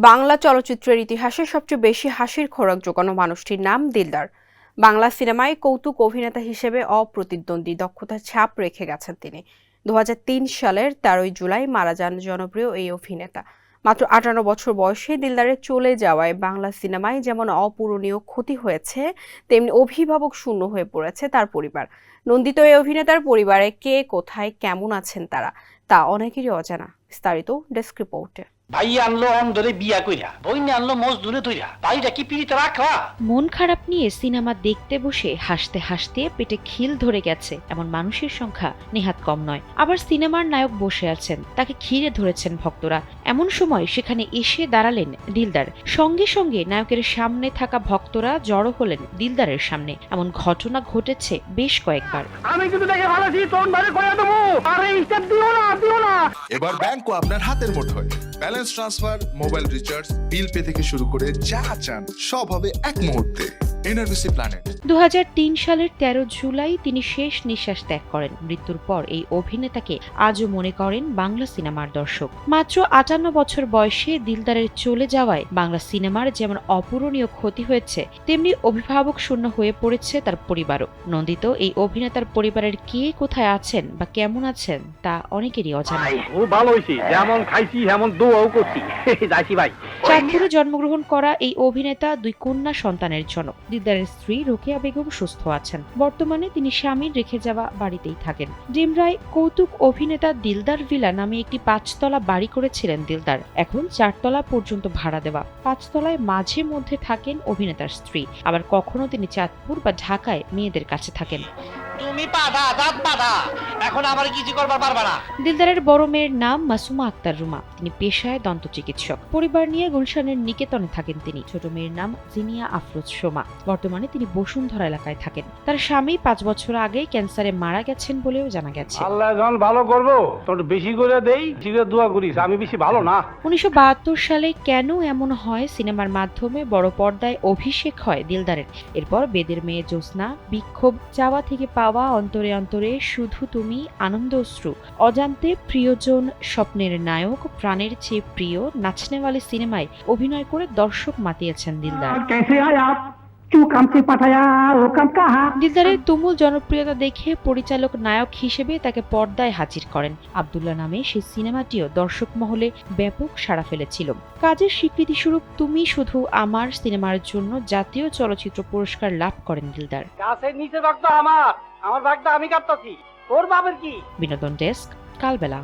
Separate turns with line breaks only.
বাংলা চলচ্চিত্রের ইতিহাসে সবচেয়ে বেশি হাসির খোরাক জোগানো মানুষটির নাম দিলদার। বাংলা সিনেমায় কৌতুক অভিনেতা হিসেবে অপ্রতিদ্বন্দ্বী দক্ষতার ছাপ রেখে গেছেন তিনি। 2003 সালের 13 জুলাই মারা যান জনপ্রিয় এই অভিনেতা। মাত্র 58 বছর বয়সে দিলদারের চলে যাওয়ায় বাংলা সিনেমায় যেমন অপূরণীয় ক্ষতি হয়েছে, তেমনি অভিভাবক শূন্য হয়ে পড়েছে তার পরিবার। নন্দিত এই অভিনেতার পরিবারে কে কোথায় কেমন আছেন তা অনেকেরই অজানা। বিস্তারিত ডেস্ক রিপোর্টে।
ভাই আনলো অন্ধরে বিয়া কইরা, বইনে আনলো মজদুরে ধইরা, বাড়িটা কি পিড়িতে রাখা?
মন খারাপ নিয়ে সিনেমা দেখতে বসে হাসতে হাসতে পেটে খিল ধরে গেছে এমন মানুষের সংখ্যা নেহাত কম নয়। আবার সিনেমার নায়ক বসে আছেন, তাকে ঘিরে ধরেছেন ভক্তরা। এমন সময় সেখানে এসে দাঁড়ালেন দিলদার। সঙ্গে সঙ্গে নায়কের সামনে থাকা ভক্তরা জড়ো হলেন দিলদারের সামনে। এমন ঘটনা ঘটেছে বেশ কয়েকবার।
আমি কিন্তু দেখে ভালোছি, তোর ধরে কইয়া দেবো, আরে স্টেপ দিও না।
এবার ব্যাংকও আপনার হাতের মুঠোয়। Balance transfer, mobile recharge, bill pay থেকে শুরু করে যা চান সব হবে এক মুহূর্তে। NRBC planet.
2003 সালের 13 জুলাই তিনি শেষ নিঃশ্বাস ত্যাগ করেন। মৃত্যুর পর এই অভিনেতাকে আজও মনে করেন বাংলা সিনেমার দর্শক। মাত্র 58 বছর বয়সে দিলদারের চলে যাওয়ায় বাংলা সিনেমার যেমন অপূরণীয় ক্ষতি হয়েছে, তেমনি অভিভাবক শূন্য হয়ে পড়েছে তার পরিবারও। নন্দিত এই অভিনেতার পরিবারের কে কোথায় আছেন বা কেমন আছেন তা অনেকেরই অজানা।
ও ভালো হইছে, যেমন খাইছি এমন দোয়াও করছি। যাইছি ভাই।
চাঁদপুরে জন্মগ্রহণ করা এই অভিনেতা দুই কন্যা সন্তানের জনক। দিলদারের স্ত্রী রোকেয়া বেগম সুস্থ আছেন। বর্তমানে তিনি স্বামীর রেখে যাওয়া বাড়িতেই থাকেন। ডেমরায় কৌতুক অভিনেতা দিলদার ভিলা নামে একটি 5তলা বাড়ি করেছিলেন দিলদার। এখন 4 তলা পর্যন্ত ভাড়া দেওয়া। 5 তলায় মাঝে মধ্যে থাকেন অভিনেতার স্ত্রী, আবার কখনো তিনি চাঁদপুর বা ঢাকায় মেয়েদের কাছে থাকেন।
তুমি পাদা দাঁত পাদা, এখন আবার কিছু করবার পারবা না।
দিলদারের বড় মেয়ের নাম মাসুমা আক্তার রুমা। তিনি পেশায় দন্ত চিকিৎসক। পরিবার নিয়ে গুলশানের নিকেতনে থাকেন তিনি। ছোট মেয়ের নাম জিনিয়া আফরোজ সোমা। বর্তমানে তিনি বসুন্ধরা এলাকায় থাকেন। তার স্বামী 5 বছর আগে ক্যান্সারে মারা গেছেন বলেও জানা গেছে।
আল্লাহ যখন ভালো করবো, তোর বেশি করে দেই, বেশি দোয়া করিস, আমি বেশি ভালো না।
1972 সালে কেন এমন হয় সিনেমার মাধ্যমে বড় পর্দায় অভিষেক হয় দিলদারের। এরপর বেদের মেয়ে জ্যোৎস্না, বিক্ষোভ, চাওয়া থেকে পাওয়া, অন্তরে অন্তরে শুধু তুমি, আনন্দ অশ্রু, অজান্তে, প্রিয়জন, স্বপ্নের নায়ক, প্রাণের চেয়ে প্রিয়, নাচনেওয়ালি সিনেমায় অভিনয় করে দর্শক মাতিয়েছেন দিলদার। দিলদারের তুমুল জনপ্রিয়তা দেখে পরিচালক নায়ক হিসেবে তাকে পর্দায় হাজির করেন। আব্দুল্লাহ নামে সেই সিনেমাটিও দর্শক মহলে ব্যাপক সাড়া ফেলেছিল। কাজের স্বীকৃতিস্বরূপ তুমি শুধু আমার সিনেমার জন্য জাতীয় চলচ্চিত্র পুরস্কার লাভ করেন দিলদার।
গাছের নিচে ভাগটা আমার ভাগটা আমি কাটতাছি, তোর বাপের কি?
বিনোদন ডেস্ক, কালবেলা।